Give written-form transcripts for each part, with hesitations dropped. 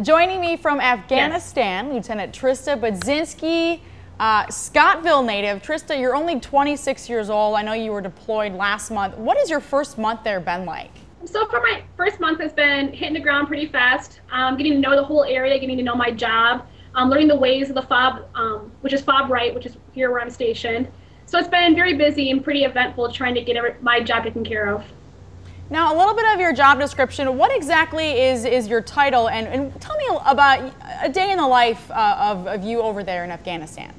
Joining me from Afghanistan, yes. Lieutenant Trista Budzynski, Scottvile native. Trista, you're only 26 years old. I know you were deployed last month. What has your first month there been like? So far, my first month has been hitting the ground pretty fast, getting to know the whole area, getting to know my job, learning the ways of the FOB, which is FOB right, which is here where I'm stationed. So it's been very busy and pretty eventful trying to get my job taken care of. Now, a little bit of your job description. What exactly is your title? And tell me about a day in the life of you over there in Afghanistan.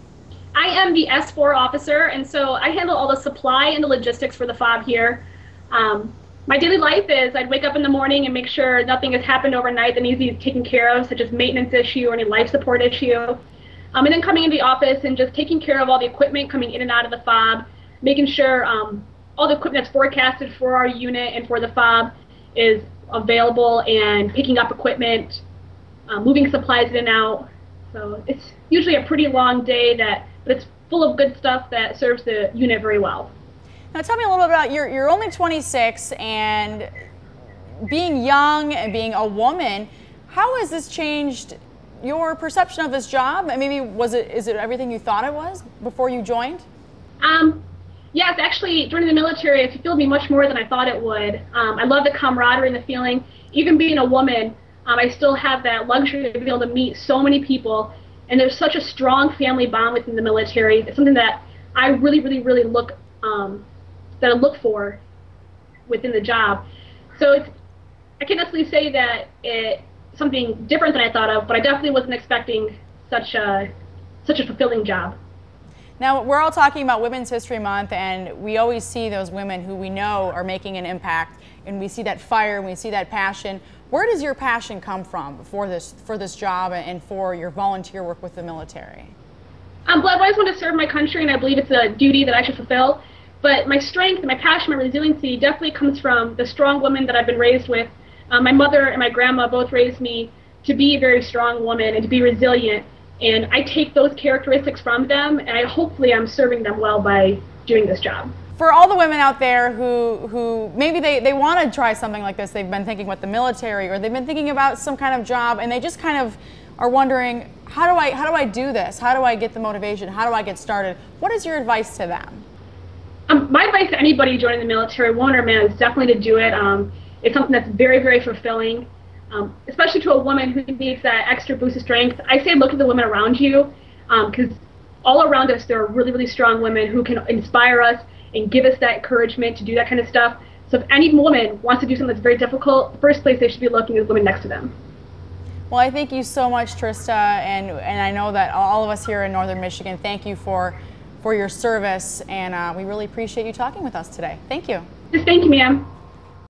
I am the S4 officer, and so I handle all the supply and the logistics for the FOB here. My daily life is I'd wake up in the morning and make sure nothing has happened overnight that needs to be taken care of, such as maintenance issue or any life support issue. And then coming into the office and just taking care of all the equipment coming in and out of the FOB, making sure all the equipment that's forecasted for our unit and for the FOB is available, and picking up equipment, moving supplies in and out. So it's usually a pretty long day, but it's full of good stuff that serves the unit very well. Now tell me a little bit about, you're only 26, and being young and being a woman, how has this changed your perception of this job? And maybe is it everything you thought it was before you joined? Yes, actually, during the military, it fulfilled me much more than I thought it would. I love the camaraderie and the feeling. Even being a woman, I still have that luxury to be able to meet so many people, and there's such a strong family bond within the military. It's something that I really look for within the job. So I can't necessarily say that it's something different than I thought of, but I definitely wasn't expecting such a fulfilling job. Now, we're all talking about Women's History Month, and we always see those women who we know are making an impact, and we see that fire and we see that passion. Where does your passion come from for this job and for your volunteer work with the military? Well, I've always wanted to serve my country, and I believe it's a duty that I should fulfill. But my strength and my passion, my resiliency definitely comes from the strong women that I've been raised with. My mother and my grandma both raised me to be a very strong woman and to be resilient. And I take those characteristics from them, and hopefully I'm serving them well by doing this job. For all the women out there who maybe they want to try something like this, they've been thinking about the military, or they've been thinking about some kind of job, and they just kind of are wondering, how do I do this? How do I get the motivation? How do I get started? What is your advice to them? My advice to anybody joining the military, woman or man, is definitely to do it. It's something that's very fulfilling. Especially to a woman who needs that extra boost of strength. I say look at the women around you, because all around us there are really strong women who can inspire us and give us that encouragement to do that kind of stuff. So if any woman wants to do something that's very difficult, the first place they should be looking is women next to them. Well, I thank you so much, Trista, and I know that all of us here in Northern Michigan thank you for your service, and we really appreciate you talking with us today. Thank you. Just thank you, ma'am.